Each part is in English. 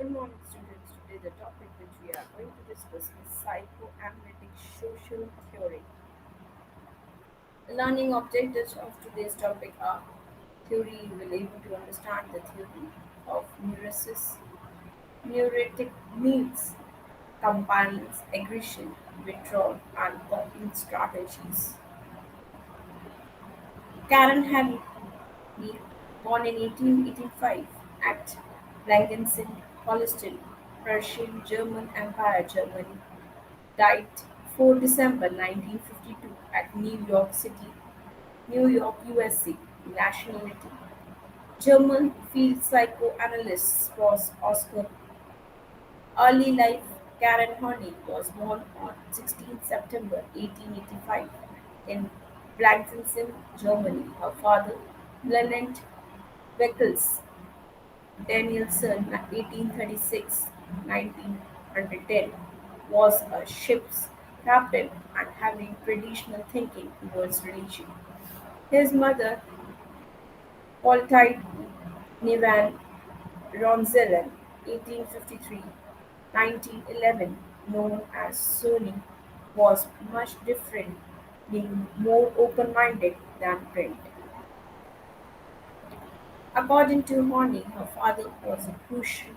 Good morning, students. Today, the topic which we are going to discuss is psychoanalytic social theory. The learning objectives of today's topic are theory you will able to understand the theory of neurosis, neuratic needs, compliance, aggression, withdrawal, and coping strategies. Karen Henry, born in 1885 at Langensen, Holstein, Prussian German Empire, Germany, died 4 December 1952 at New York City, New York, USA. Nationality: German field psychoanalyst was Oscar. Early life: Karen Horney was born on 16 September 1885 in Blankenheim, Germany. Her father, Leonard Weckels Danielson (1836–1910) was a ship's captain and having traditional thinking towards religion. His mother, Poltite Nivan Ronzellen (1853–1911), known as Sony, was much different, being more open-minded than Brent. According to Horney, her father was a crucial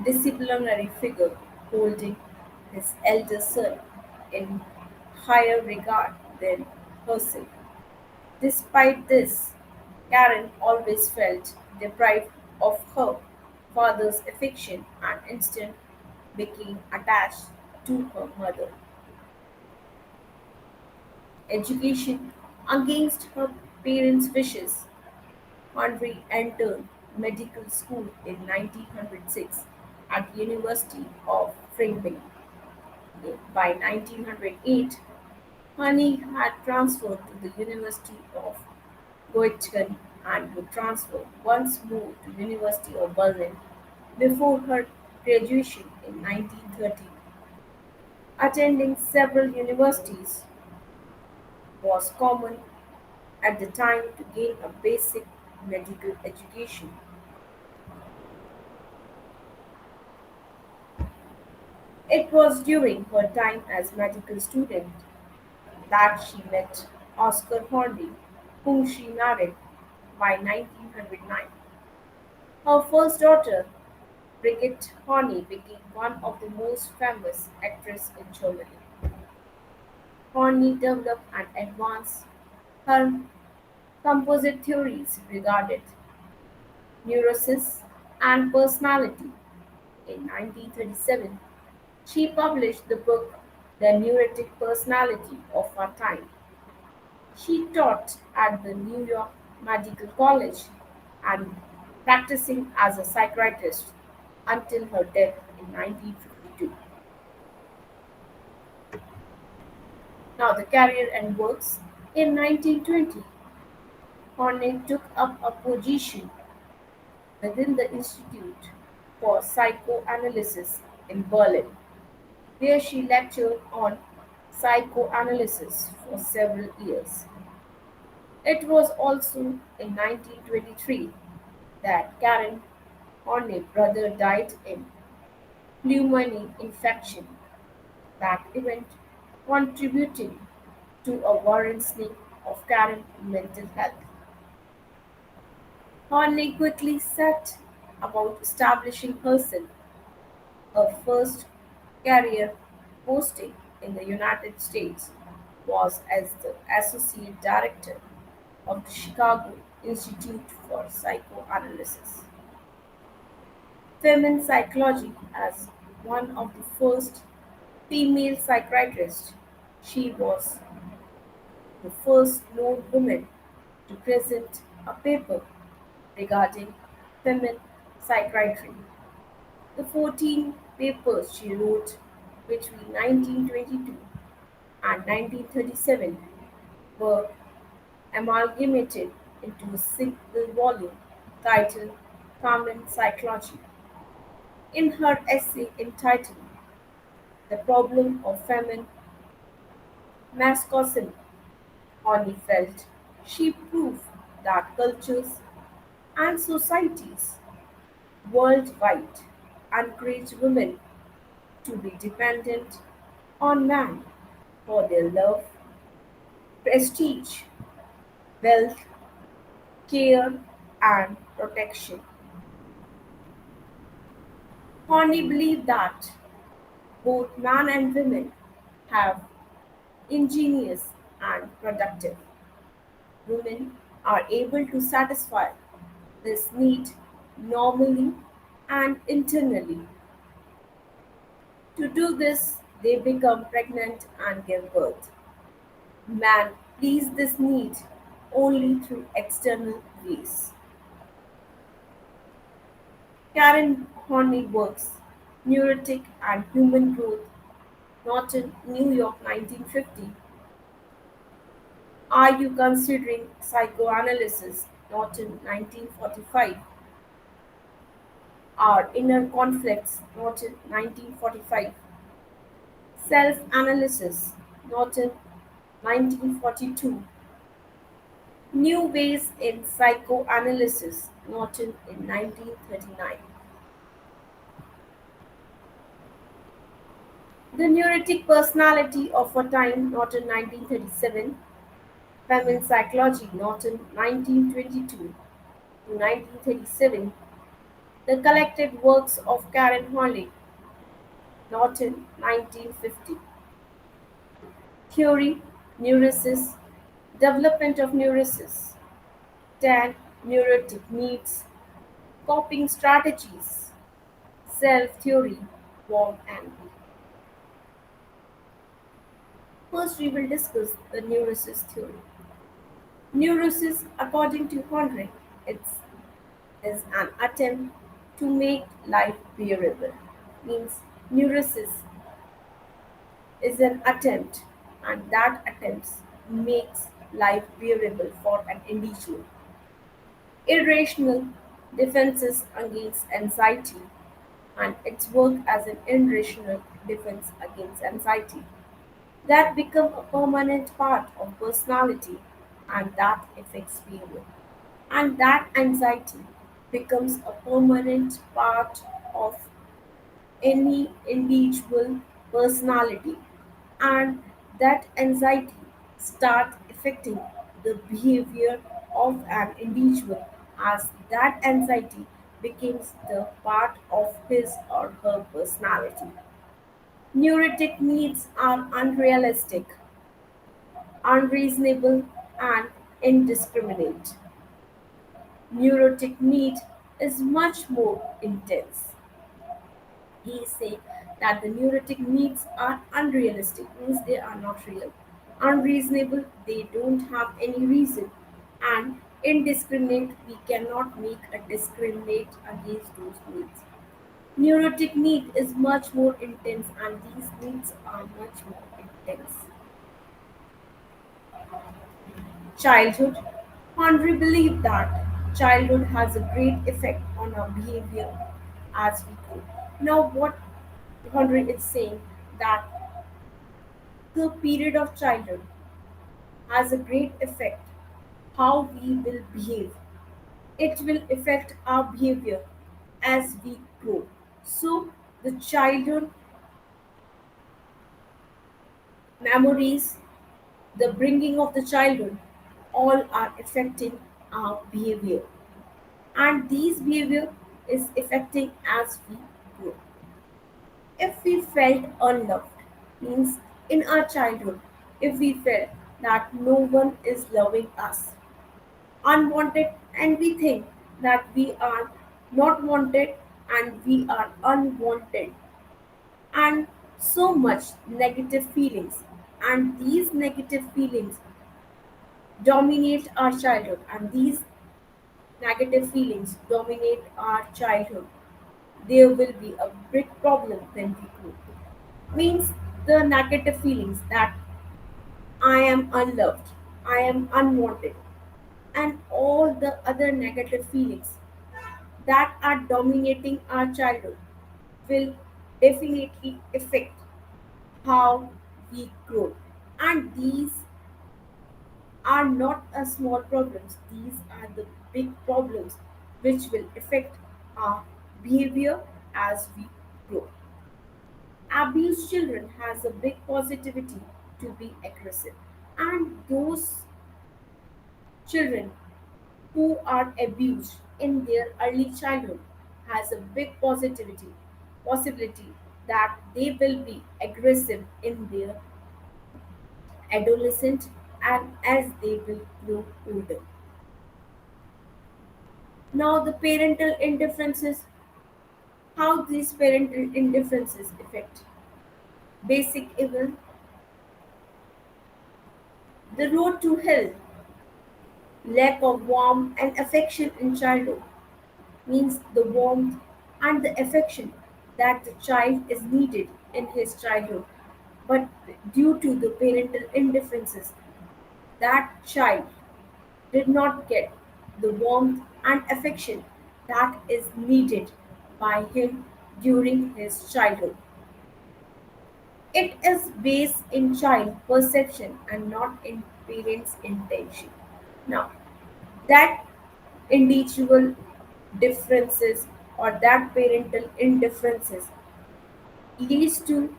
disciplinary figure, holding his elder son in higher regard than herself. Despite this, Karen always felt deprived of her father's affection and instead became attached to her mother. Education: against her parents' wishes, Henry entered medical school in 1906 at University of Freiburg. By 1908, Honey had transferred to the University of Göttingen and would transfer once more to University of Berlin before her graduation in 1930. Attending several universities was common at the time to gain a basic medical education. It was during her time as medical student that she met Oscar Horney, whom she married by 1909. Her first daughter, Brigitte Horney, became one of the most famous actresses in Germany. Horney developed and advanced her composite theories regarding neurosis and personality. In 1937, she published the book The Neurotic Personality of Our Time. She taught at the New York Medical College and practicing as a psychiatrist until her death in 1952. Now, the career and works. In 1920, Horney took up a position within the Institute for Psychoanalysis in Berlin, where she lectured on psychoanalysis for several years. It was also in 1923 that Karen Horney's brother died in pneumonia infection, that event contributing to a worsening of Karen's mental health. Horney quickly set about establishing herself. Her first career posting in the United States was as the Associate Director of the Chicago Institute for Psychoanalysis. Feminine psychology: as one of the first female psychiatrists, she was the first known woman to present a paper regarding feminine psychiatry. The 14 papers she wrote between 1922 and 1937 were amalgamated into a single volume titled Feminine Psychology. In her essay entitled The Problem of Feminine Masochism, Horney felt she proved that cultures and societies worldwide encourage women to be dependent on men for their love, prestige, wealth, care, and protection. Horney believed that both men and women have ingenious and productive. Women are able to satisfy this need normally and internally. To do this, they become pregnant and give birth. Man please this need only through external ways. Karen Horney works, Neurotic and Human Growth, Norton, New York 1950. Are you considering psychoanalysis? Norton 1945. Our Inner Conflicts? Norton 1945. Self-Analysis? Norton 1942. New Ways in Psychoanalysis? Norton in 1939. The Neurotic Personality of a Time? Norton 1937. Feminine Psychology? Norton 1922 to 1937. The collected works of Karen Horley, Norton, 1950. Theory, Neurosis, Development of Neurosis, 10. Neurotic Needs, Coping Strategies, Self Theory, Warm and B. First, we will discuss the Neurosis theory. Neurosis, according to Horney, is an attempt to make life bearable. Means neurosis is an attempt, and that attempt makes life bearable for an individual. Irrational defenses against anxiety, and its work as an irrational defense against anxiety that become a permanent part of personality and that affects behavior. And that anxiety becomes a permanent part of any individual personality, and that anxiety start affecting the behavior of an individual as that anxiety becomes the part of his or her personality. Neurotic needs are unrealistic, unreasonable, and indiscriminate. Neurotic need is much more intense. He is saying that the neurotic needs are unrealistic, means they are not real, unreasonable, they don't have any reason, and indiscriminate, we cannot make a discriminate against those needs. Neurotic need is much more intense, and these needs are much more intense. Childhood. Henry believed that childhood has a great effect on our behavior as we grow. Now, what Henry is saying that the period of childhood has a great effect how we will behave. It will affect our behavior as we grow. So, the childhood memories, the bringing of the childhood, all are affecting our behavior, and these behavior is affecting as we grow. If we felt unloved, means in our childhood, if we felt that no one is loving us, unwanted, and we think that we are not wanted and we are unwanted, and so much negative feelings, and these negative feelings dominate our childhood, and these negative feelings dominate our childhood, there will be a big problem when we grow. Means the negative feelings that I am unloved, I am unwanted, and all the other negative feelings that are dominating our childhood will definitely affect how we grow. And these are not a small problems, these are the big problems which will affect our behavior as we grow. Abused children has a big positivity to be aggressive, and those children who are abused in their early childhood has a big positivity possibility that they will be aggressive in their adolescent and as they will grow older. Now the parental indifferences, how these parental indifferences affect basic evil, the road to hell, lack of warmth and affection in childhood means the warmth and the affection that the child is needed in his childhood. But due to the parental indifferences, that child did not get the warmth and affection that is needed by him during his childhood. It is based in child perception and not in parents' intention. Now, that individual differences or that parental indifferences leads to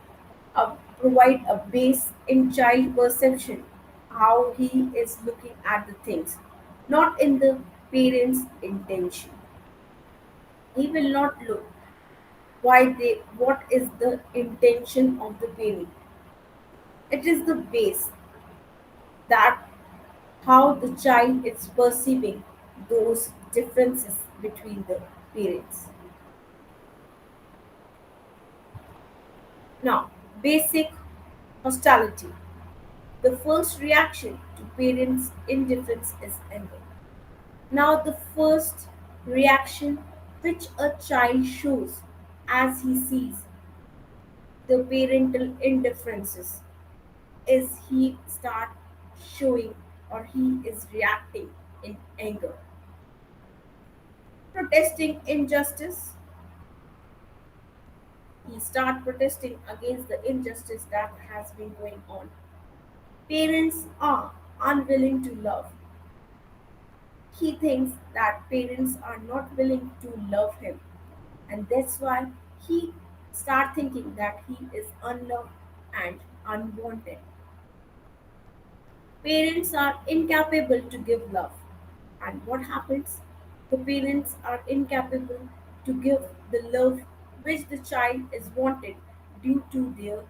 provide a base in child perception how he is looking at the things, not in the parent's intention. He will not look why they what is the intention of the parent. It is the base that how the child is perceiving those differences between the parents. Now, basic hostility. The first reaction to parents' indifference is anger. Now, the first reaction which a child shows as he sees the parental indifferences is he start showing or he is reacting in anger. Protesting injustice, he start protesting against the injustice that has been going on. Parents are unwilling to love. He thinks that parents are not willing to love him, and that's why he start thinking that he is unloved and unwanted. Parents are incapable to give love, and what happens? The parents are incapable to give the love which the child is wanted due to their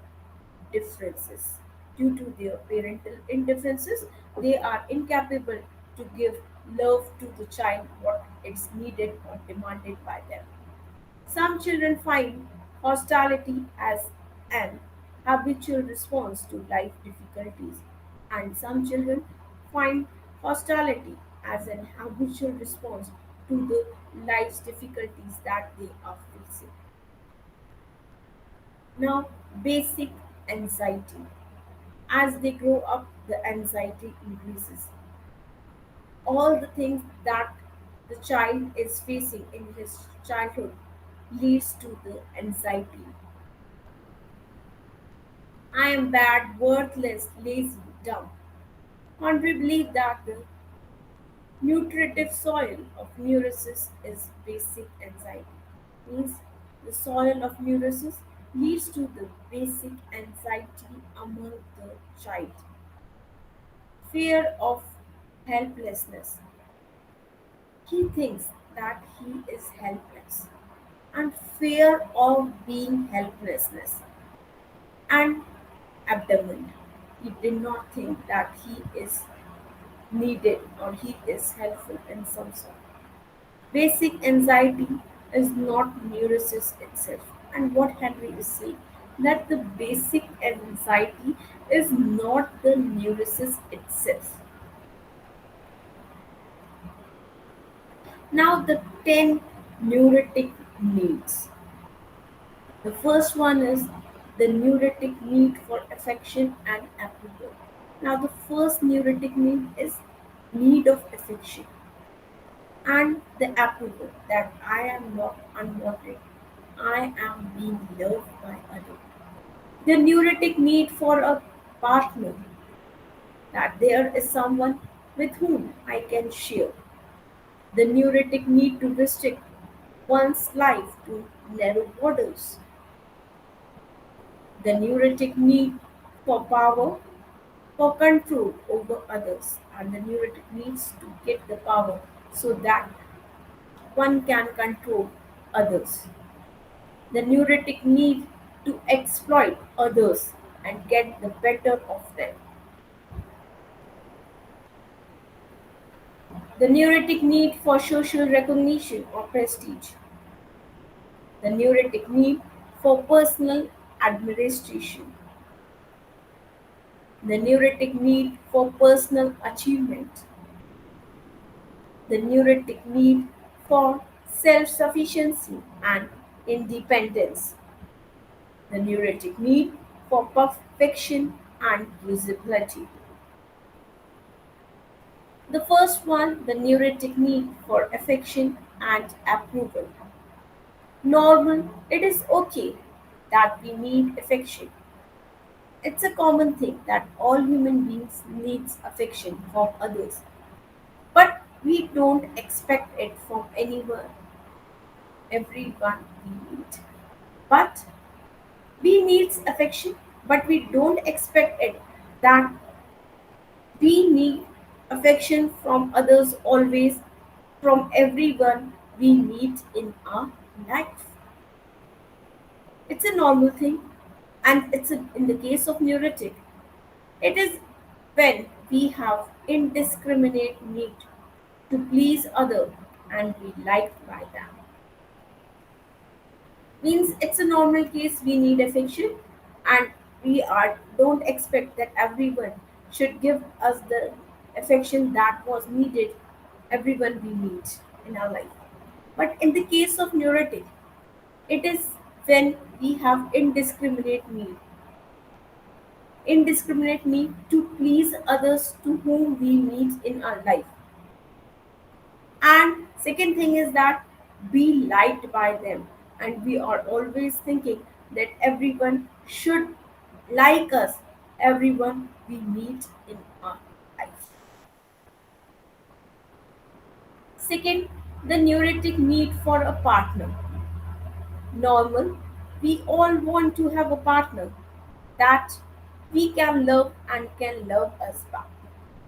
differences. Due to their parental indifferences, they are incapable to give love to the child what is needed or demanded by them. Some children find hostility as an habitual response to life difficulties, and some children find hostility as an habitual response to the life's difficulties that they are facing. Now, basic anxiety. As they grow up, the anxiety increases. All the things that the child is facing in his childhood leads to the anxiety. I am bad, worthless, lazy, dumb. Henry believed that the nutritive soil of neurosis is basic anxiety. Means the soil of neurosis leads to the basic anxiety among the child. Fear of helplessness. He thinks that he is helpless and fear of being helplessness and abandonment. He did not think that he is needed or he is helpful in some sort. Basic anxiety is not neurosis itself. And what Henry is saying that the basic anxiety is not the neurosis itself. Now the 10 neurotic needs. The first one is the neurotic need for affection and approval. Now the first neurotic need is need of affection and the approval that I am not unwanted. I am being loved by others. The neurotic need for a partner that there is someone with whom I can share. The neurotic need to restrict. one's life to narrow borders. The neurotic need for power, for control over others, and the neurotic needs to get the power so that one can control others. The neurotic need to exploit others and get the better of them. The neurotic need for social recognition or prestige. The neurotic need for personal administration. The neurotic need for personal achievement. The neurotic need for self sufficiency and independence. The neurotic need for perfection and usability. The first one, the neurotic need for affection and approval. Normal, it is okay that we need affection. It's a common thing that all human beings needs affection from others. But we don't expect it from anyone, everyone we meet. But we needs affection, but we don't expect it that we need affection from others always, from everyone we meet in our life. It's a normal thing, and in the case of neurotic, it is when we have indiscriminate need to please other and be liked by them. Means it's a normal case we need affection, and we are don't expect that everyone should give us the affection that was needed, everyone we meet in our life. But in the case of neurotic, it is when we have indiscriminate need to please others to whom we meet in our life. And second thing is that be liked by them, and we are always thinking that everyone should like us, everyone we meet in our life. Second, the neurotic need for a partner. Normal, we all want to have a partner that we can love and can love us back.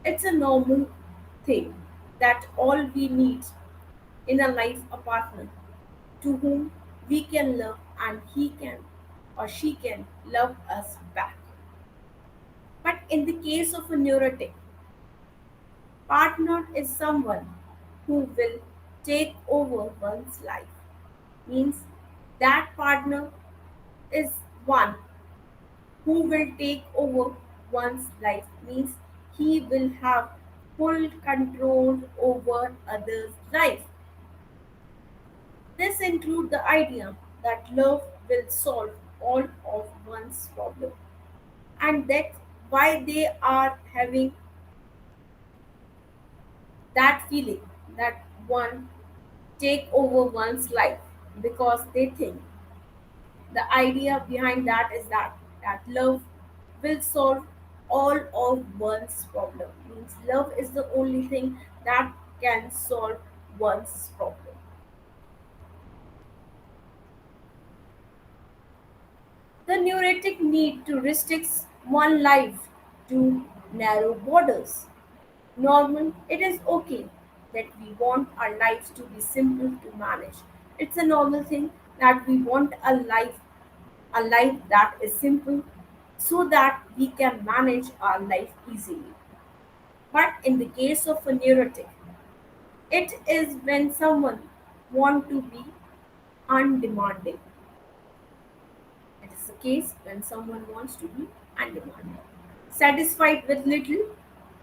It's a normal thing that all we need in a life a partner to whom we can love and he can or she can love us back. But in the case of a neurotic, partner is someone who will take over one's life. Means that partner is one who will take over one's life. Means he will have full control over others' life. This includes the idea that love will solve all of one's problems, and that's why they are having that feeling that one take over one's life, because they think the idea behind that is that love will solve all of one's problem. Means love is the only thing that can solve one's problem. The neurotic need to restrict one life to narrow borders. Normal, it is okay that we want our lives to be simple to manage. It's a normal thing that we want a life that is simple so that we can manage our life easily. But in the case of a neurotic, it is when someone want to be undemanding. It is a case when someone wants to be undemanding. Satisfied with little,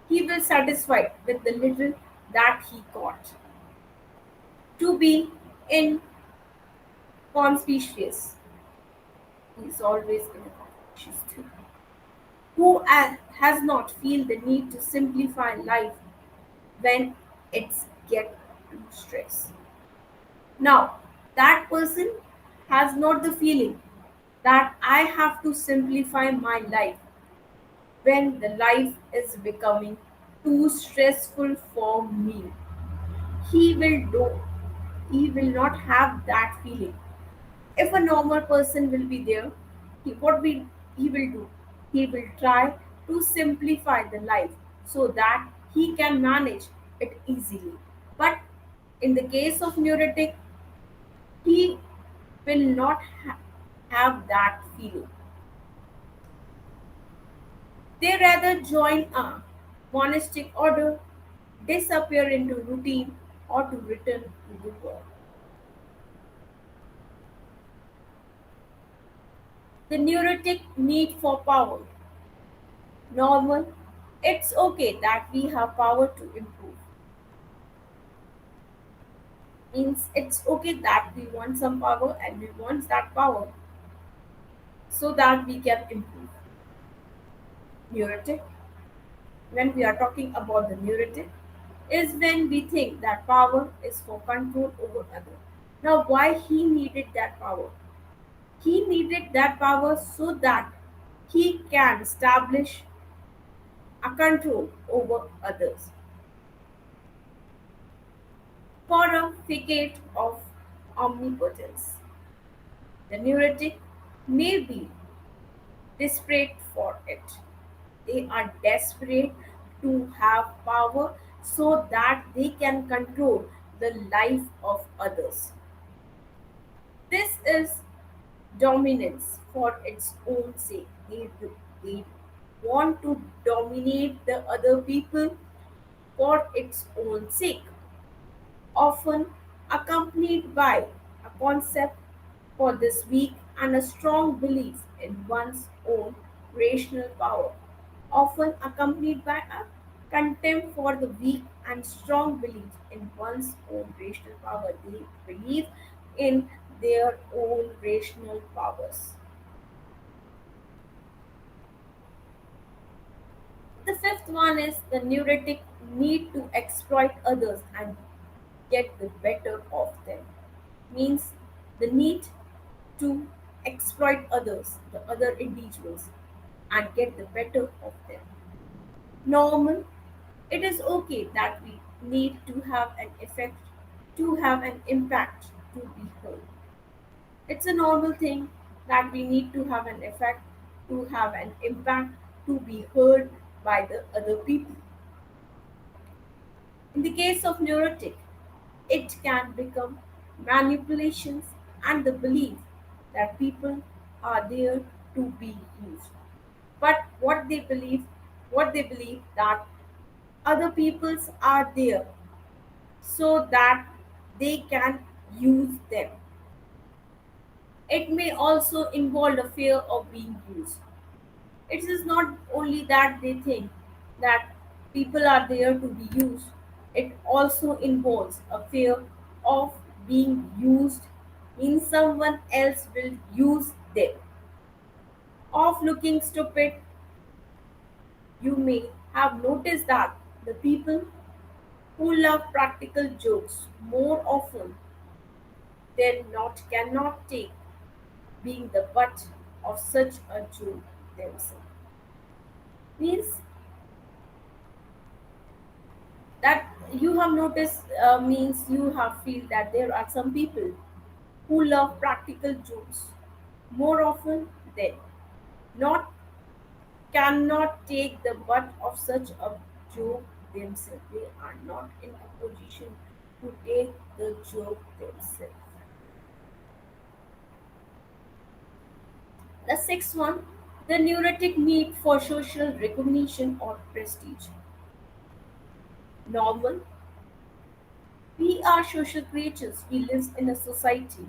he will satisfy with the little that he got. To be inconspicuous, he is always inconspicuous too. Who has not feel the need to simplify life when it's get too stress. Now, that person has not the feeling that I have to simplify my life when the life is becoming too stressful for me. He will do. he will not have that feeling. If a normal person will be there, he will do? He will try to simplify the life so that he can manage it easily. But in the case of neurotic, he will not have that feeling. They rather join a monastic order, disappear into routine, or to return to the world. The neurotic need for power. Normal. It's okay that we have power to improve. Means it's okay that we want some power and we want that power so that we can improve. Neurotic. When we are talking about the neurotic, is when we think that power is for control over others. Now, why he needed that power? He needed that power so that he can establish a control over others. For a facade of omnipotence, the neurotic may be desperate for it. They are desperate to have power so that they can control the life of others. This is dominance for its own sake. They want to dominate the other people for its own sake, often accompanied by a concept for this weak and a strong belief in one's own rational power, often accompanied by a contempt for the weak and strong belief in one's own rational power. They believe in their own rational powers. The fifth one is the neurotic need to exploit others and get the better of them. Means the need to exploit others, the other individuals, and get the better of them. Normal, it is okay that we need to have an effect, to have an impact, to be heard. It's a normal thing that we need to have an effect, to have an impact, to be heard by the other people. In the case of neurotic, it can become manipulations and the belief that people are there to be used. But what they believe that other peoples are there so that they can use them. It may also involve a fear of being used. It is not only that they think that people are there to be used, it also involves a fear of being used, means someone else will use them. Of looking stupid, you may have noticed that the people who love practical jokes more often than not cannot take being the butt of such a joke themselves. Means that you have noticed means you have feel that there are some people who love practical jokes more often than not cannot take the butt of such a joke themselves. They are not in a position to take the joke themselves. The sixth one, the neurotic need for social recognition or prestige. Normal, we are social creatures. We live in a society.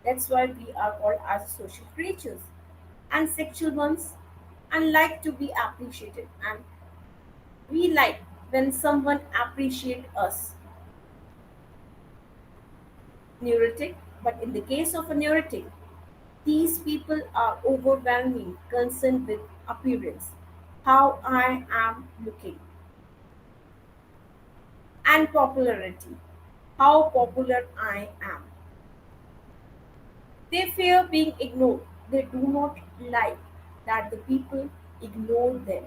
That's why we are called as social creatures. And sexual ones and like to be appreciated. And we like when someone appreciate us. Neurotic, but in the case of a neurotic, these people are overwhelming concerned with appearance, how I am looking, and popularity, how popular I am. They fear being ignored. They do not like that the people ignore them.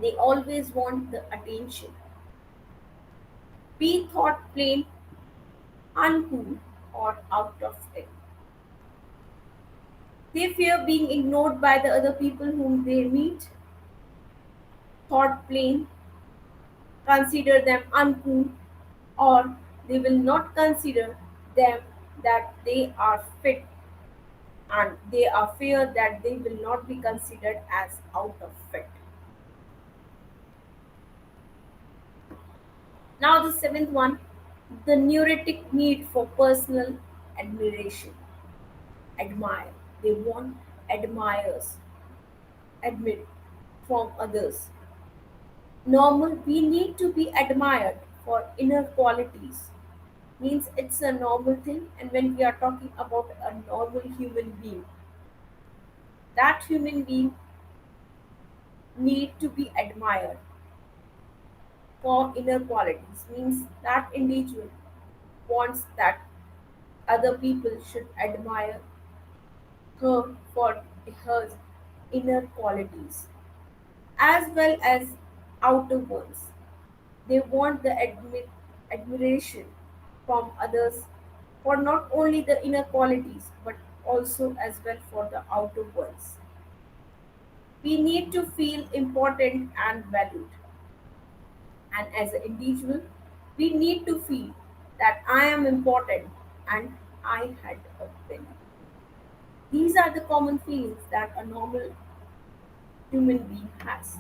They always want the attention. Be thought plain, uncool, or out of it. They fear being ignored by the other people whom they meet, thought plain, consider them uncool, or they will not consider them that they are fit, and they are fear that they will not be considered as out of fit. Now the seventh one, the neurotic need for personal admiration. Admire. They want admirers, admit from others. Normal, we need to be admired for inner qualities. Means it's a normal thing, and when we are talking about a normal human being, that human being need to be admired for inner qualities. Means that individual wants that other people should admire her for her inner qualities as well as outer ones. They want the admiration from others for not only the inner qualities but also as well for the outer ones. We need to feel important and valued. And as an individual, we need to feel that I am important and I had a value. These are the common feelings that a normal human being has.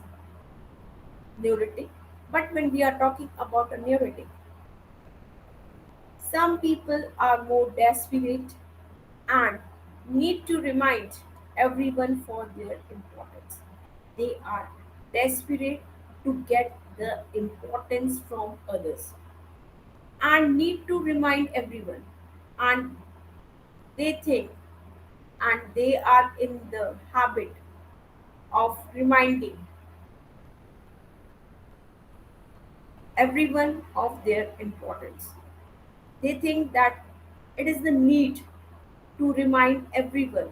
Neurotic. But when we are talking about a neurotic, some people are more desperate and need to remind everyone for their importance. They are desperate to get the importance from others and need to remind everyone. And they think and they are in the habit of reminding everyone of their importance. They think that it is the need to remind everyone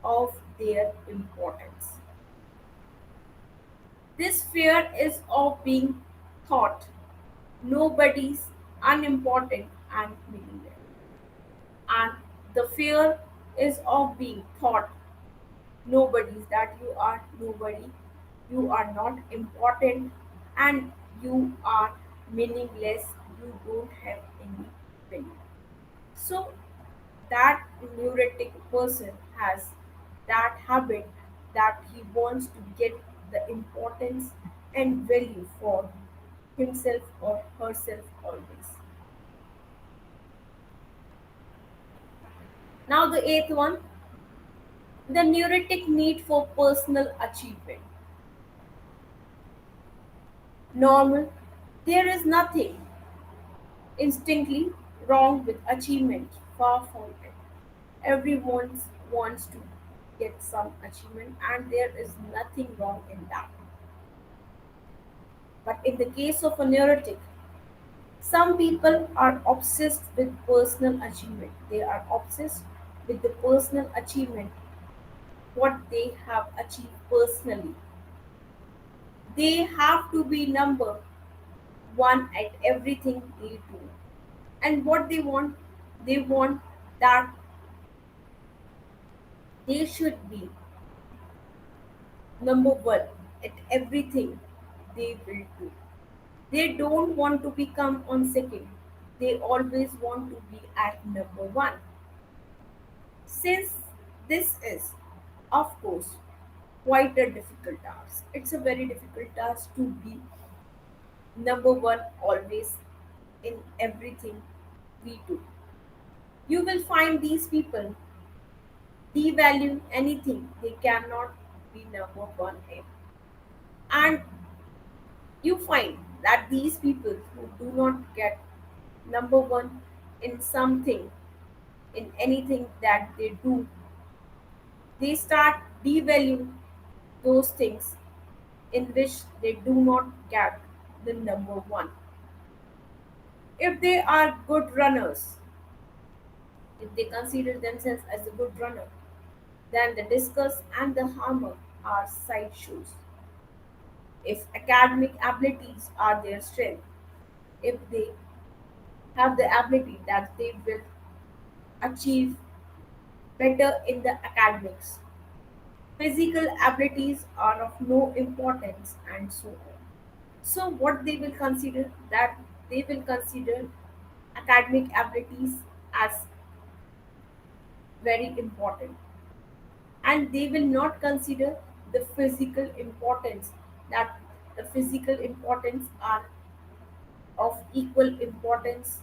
of their importance. This fear is of being thought nobody's unimportant and meaningless. And the fear is of being thought nobody's that you are nobody, you are not important, and you are meaningless, you don't have any value. So that neurotic person has that habit that he wants to get the importance and value for himself or herself always. Now, the eighth one, the neurotic need for personal achievement. Normal, there is nothing instinctively wrong with achievement, far from it. Everyone wants to get some achievement, and there is nothing wrong in that. But in the case of a neurotic, some people are obsessed with personal achievement. They are obsessed with the personal achievement, what they have achieved personally. They have to be number one at everything they do. And what they want that they should be number one at everything they will do. They don't want to become on second. They always want to be at number one. Since this is, of course, quite a difficult task. It's a very difficult task to be number one always in everything we do. You will find these people devalue anything they cannot be number one in. And you find that these people who do not get number one in something, in anything that they do, they start devalue those things in which they do not get the number one. If they are good runners, if they consider themselves as a good runner, then the discus and the hammer are sideshows. If academic abilities are their strength, if they have the ability that they will achieve better in the academics. Physical abilities are of no importance and so on. So what they will consider that they will consider academic abilities as very important, and they will not consider the physical importance, that the physical importance are of equal importance.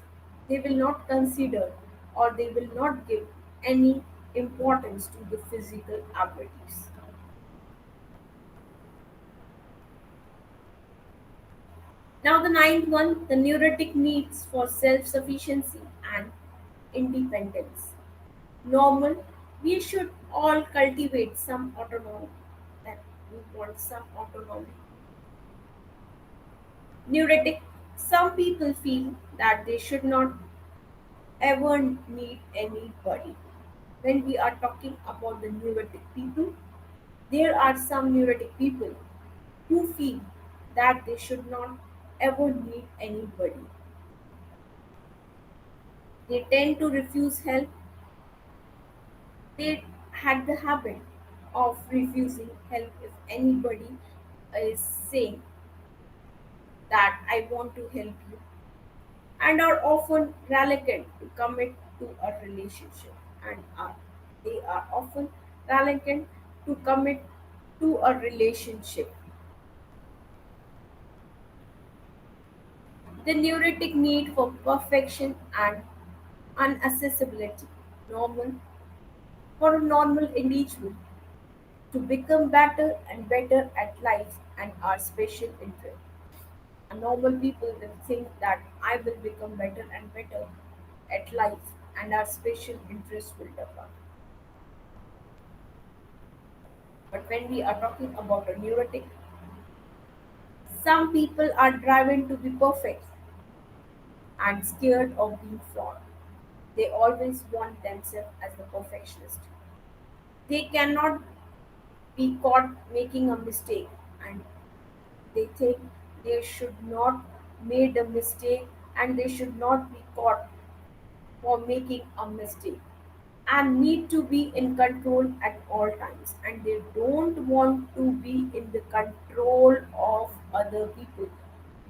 They will not consider, or they will not give any importance to the physical abilities. Now, the ninth one, the neurotic needs for self sufficiency and independence. Normal, we should all cultivate some autonomy, that we want some autonomy. Neurotic, some people feel that they should not ever need anybody. When we are talking about the neurotic people, there are some neurotic people who feel that they should not ever need anybody. They tend to refuse help. They had the habit of refusing help if anybody is saying that I want to help you, and are often reluctant to commit to a relationship, and are they are often reluctant to commit to a relationship. The neurotic need for perfection and unaccessibility. Normal for a normal individual to become better and better at life and our special interest. A normal people will think that I will become better and better at life and our special interest will develop. But when we are talking about a neurotic, some people are driven to be perfect and scared of being flawed. They always want themselves as the perfectionist. They cannot be caught making a mistake, and they think they should not made a mistake, and they should not be caught for making a mistake, and need to be in control at all times, and they don't want to be in the control of other people.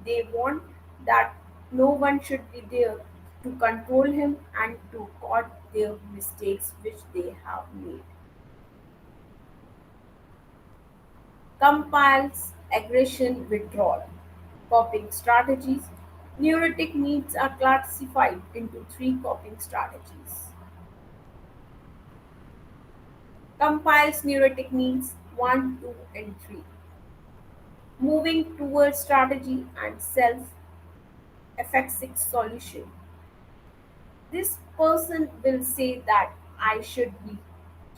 They want that no one should be there to control him and to caught their mistakes which they have made. Compiles aggression withdrawal. Coping strategies. Neurotic needs are classified into three coping strategies. Compiles neurotic needs 1, 2, and 3. Moving towards strategy and self effective solution. This person will say that I should be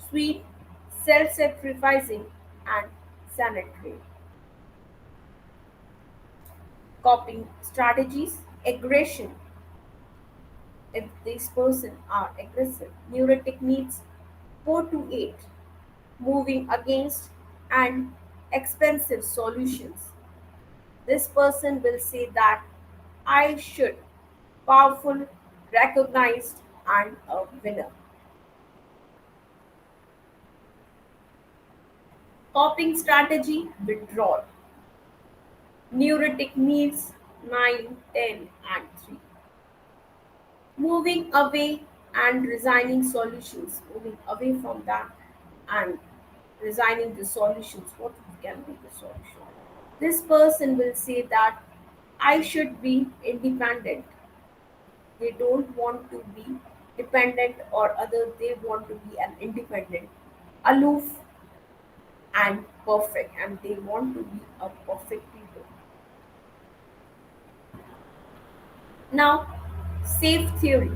sweet, self sacrificing, and sanitary. Coping strategies, aggression. If this person are aggressive, neurotic needs 4 to 8, moving against and expensive solutions. This person will say that I should powerful, recognized, and a winner. Coping strategy withdrawal. Neurotic needs 9, 10, and 3. Moving away and resigning solutions. Moving away from that and resigning the solutions. What can be the solution? This person will say that I should be independent. They don't want to be dependent or other, they want to be an independent, aloof, and perfect, and they want to be a perfect people. Now, self theory.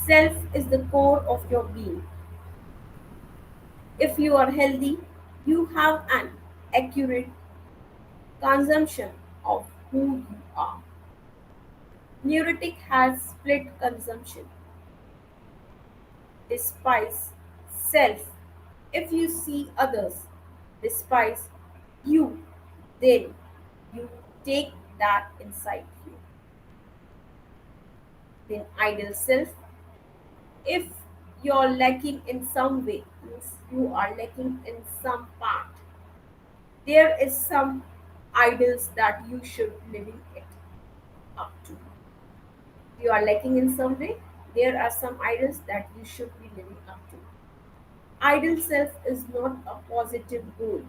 Self is the core of your being. If you are healthy, you have an accurate consumption of who you are. Neurotic has split consumption, despise self. If you see others despise you, then you take that inside you. Then ideal self, if you're lacking in some way, means you are lacking in some part, there is some ideals that you should living it up to. You are lacking in some way, there are some ideals that you should be living up to. Ideal self is not a positive goal.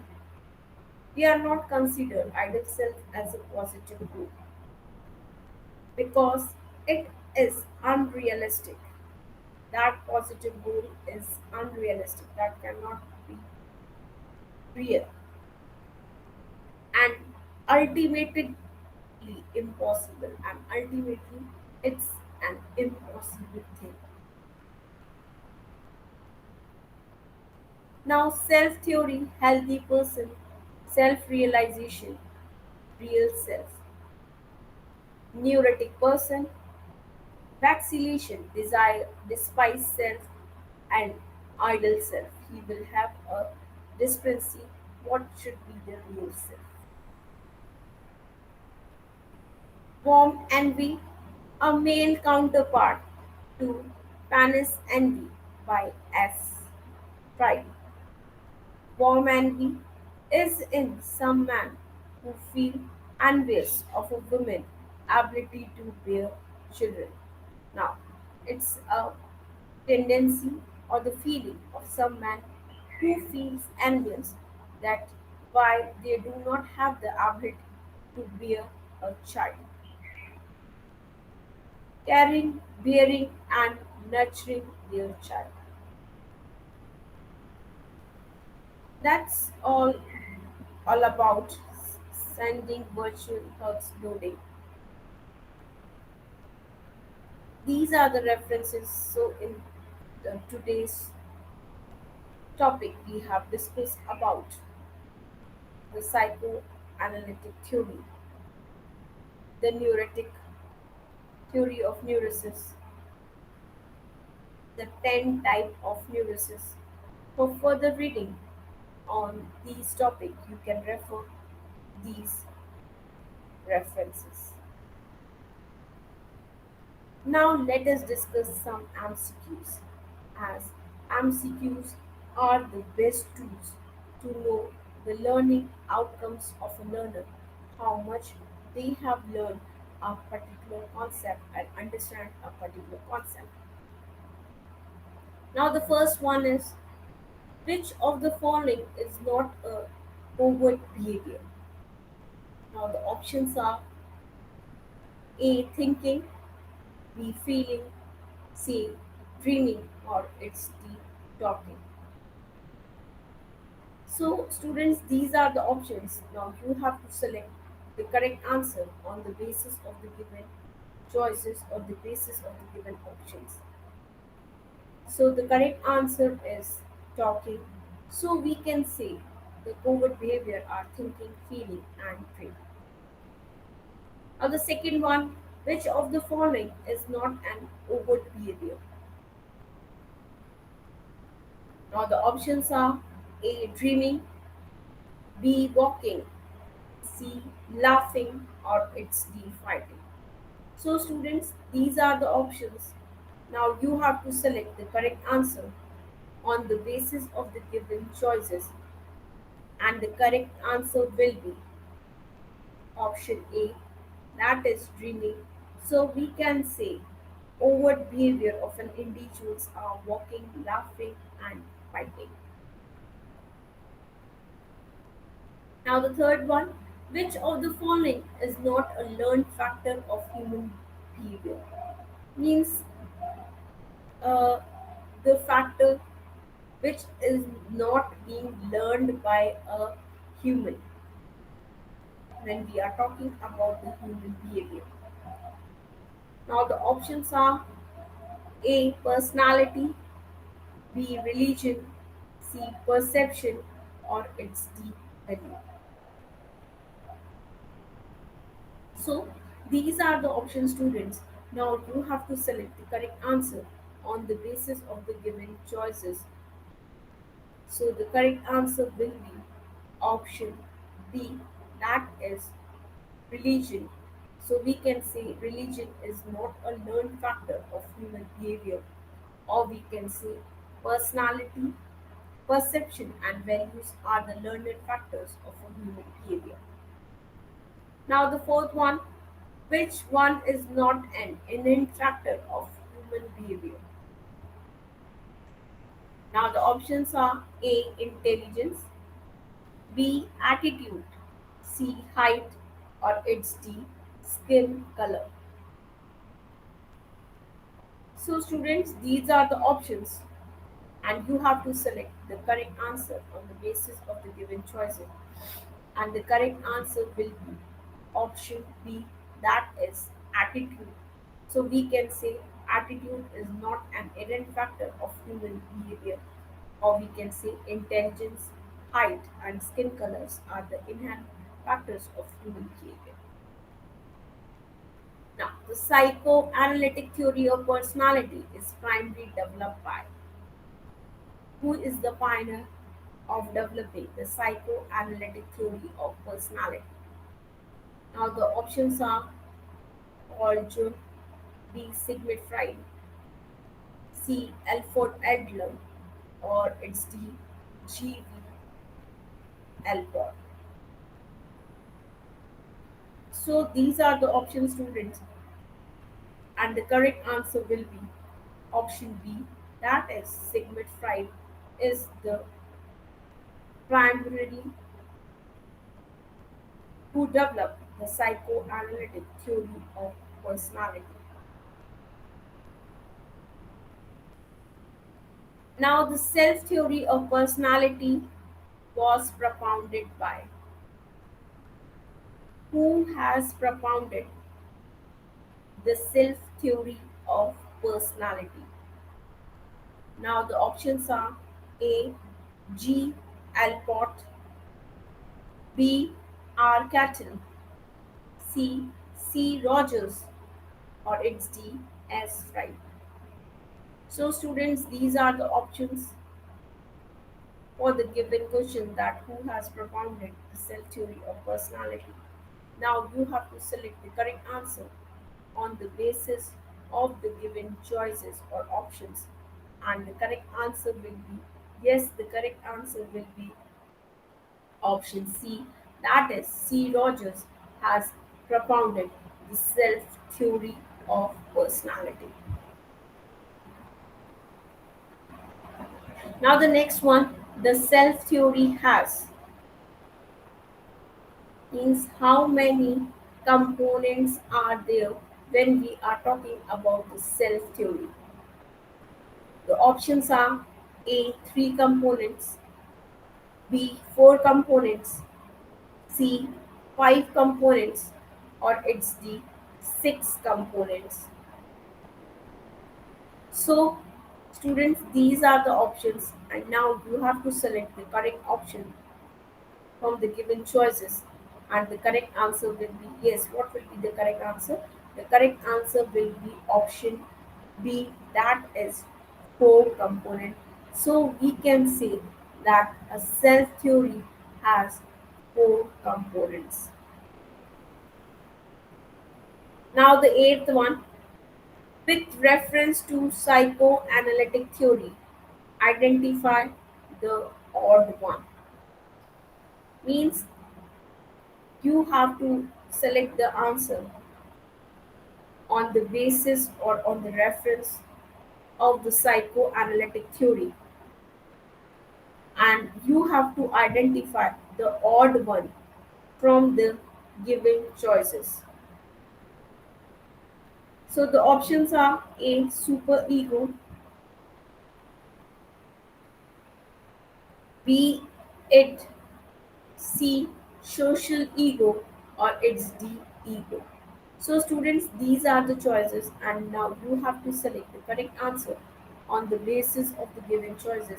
We are not considered ideal self as a positive goal because it is unrealistic. That positive goal is unrealistic. That cannot be real and ultimately impossible. And ultimately, it's an impossible thing. Now, self theory, healthy person, self realization, real self, neurotic person, vacillation, desire, despise self, and idle self. He will have a discrepancy. What should be the real self? Warm envy, a male counterpart to Panis envy by S. Pride. Warm envy is in some men who feel envious of a woman's ability to bear children. Now, it's a tendency or the feeling of some man who feels envious that why they do not have the ability to bear a child. Caring, bearing, and nurturing their child. That's all about sending virtual hugs loading. These are the references. So in today's topic, we have discussed about the psychoanalytic theory, the neurotic theory of neurosis, the 10 type of neurosis. For further reading on these topics, you can refer these references. Now let us discuss some MCQs, as MCQs are the best tools to know the learning outcomes of a learner, how much they have learned a particular concept and understand a particular concept. Now the first one is, which of the following is not a covert behavior? Now the options are A, thinking, B, feeling, C, dreaming, or it's D, talking. So students, these are the options. Now you have to select the correct answer on the basis of the given choices or the basis of the given options. So the correct answer is talking. So we can say the covert behavior are thinking, feeling, and dreaming. Now the second one, which of the following is not an overt behavior? Now the options are A, dreaming, B, walking, C, laughing, or it's D, fighting. So students, these are the options. Now you have to select the correct answer on the basis of the given choices, and the correct answer will be option A, that is dreaming. So we can say overt behavior of an individuals are walking, laughing, and fighting. Now the third one, which of the following is not a learned factor of human behavior? Means uh, the factor which is not being learned by a human when we are talking about the human behavior. Now the options are A, personality, B, religion, C, perception, or it's D, value. So these are the options students. Now you have to select the correct answer on the basis of the given choices. So the correct answer will be option B, that is religion. So we can say religion is not a learned factor of human behavior, or we can say personality, perception, and values are the learned factors of a human behavior. Now, the fourth one, which one is not an innate factor of human behavior? Now, the options are A. Intelligence, B. Attitude, C. Height, or it's D. Skin color. So, students, these are the options, and you have to select the correct answer on the basis of the given choices. And the correct answer will be option B, that is attitude. So we can say attitude is not an inherent factor of human behavior, or we can say intelligence, height, and skin colors are the inherent factors of human behavior. Now, the psychoanalytic theory of personality is primarily developed by who is the pioneer of developing the psychoanalytic theory of personality. Now, the options are Paul Jung, B. Sigmund Freud, C. Alfred Adler, or it's D. G. V. Albert. So these are the options, students, and the correct answer will be option B. That is Sigmund Freud is the primarily who developed the psychoanalytic theory of personality. Now, the self theory of personality was propounded by who has propounded the self theory of personality. Now, the options are A. G. Alport, B. R. Catton, C. C. Rogers, or it's D. S. Fry. So, students, these are the options for the given question that who has propounded the self theory of personality. Now, you have to select the correct answer on the basis of the given choices or options, and the correct answer will be yes, the correct answer will be option C, that is C. Rogers has propounded the self theory of personality. Now, the next one, the self theory has means how many components are there when we are talking about the self theory. The options are A. 3 components, B. 4 components, C. 5 components, or it's D. 6 components. So, students, these are the options, and now you have to select the correct option from the given choices, and the correct answer will be yes. What will be the correct answer? The correct answer will be option B, that is 4 component. So we can say that a self theory has 4 components. Now, the eighth one, with reference to psychoanalytic theory, identify the odd one. Means you have to select the answer on the basis or on the reference of the psychoanalytic theory, and you have to identify the odd one from the given choices. So the options are A. Superego, B. It, C. Social ego, or it's D. Ego. So, students, these are the choices, and now you have to select the correct answer on the basis of the given choices.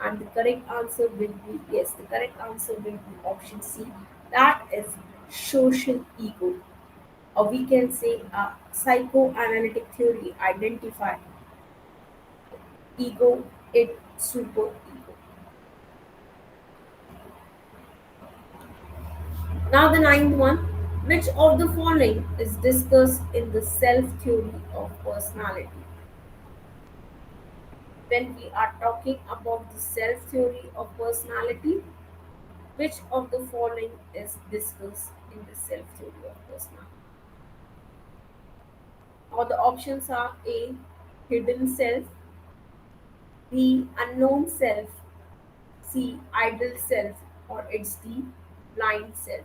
And the correct answer will be yes, the correct answer will be option C, that is social ego. Or we can say psychoanalytic theory identify ego, it, super ego. Now, the ninth one, Which of the following is discussed in the self theory of personality? When we are talking about the self theory of personality, which of the following is discussed in the self theory of personality? Or the options are A, hidden self, B, unknown self, C, idle self, or it's D, blind self.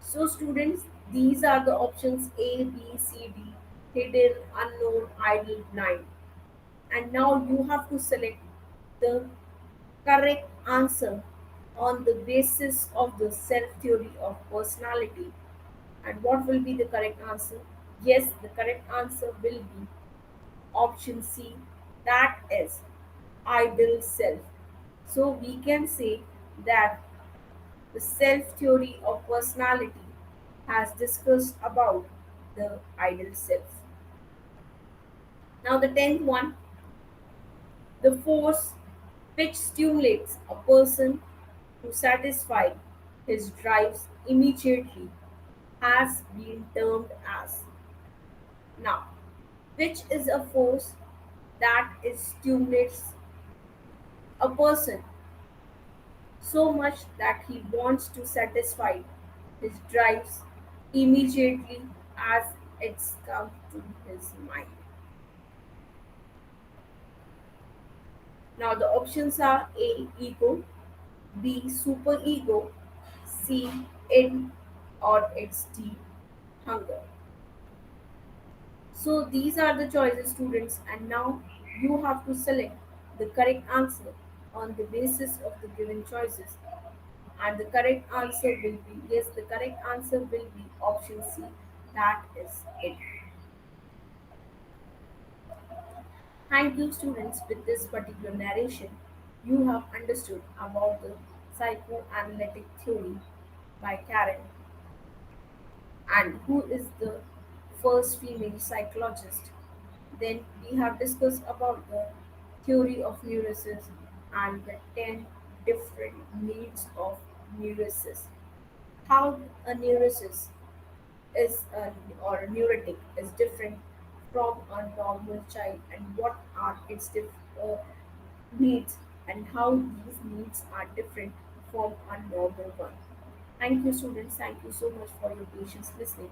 So, students, these are the options A, B, C, D, hidden, unknown, idle, blind. And now you have to select the correct answer on the basis of the self theory of personality. And what will be the correct answer? Yes, the correct answer will be option C, that is ideal self. So we can say that the self theory of personality has discussed about the ideal self. Now, the 10th one, the force which stimulates a person to satisfy his drives immediately has been termed as. Now, which is a force that stimulates a person so much that he wants to satisfy his drives immediately as it's come to his mind. Now the options are A, ego, B, superego, C, id, or it's D, hunger. So these are the choices, students, and now you have to select the correct answer on the basis of the given choices. And the correct answer will be yes, the correct answer will be option C, that is it. Thank you, students. With this particular narration, you have understood about the psychoanalytic theory by Karen, and who is the first female psychologist. Then we have discussed about the theory of neurosis and the 10 different needs of neurosis. How a neurosis is or a neurotic is different from a normal child, and what are its needs, and how these needs are different from a normal one. Thank you, students. Thank you so much for your patience listening.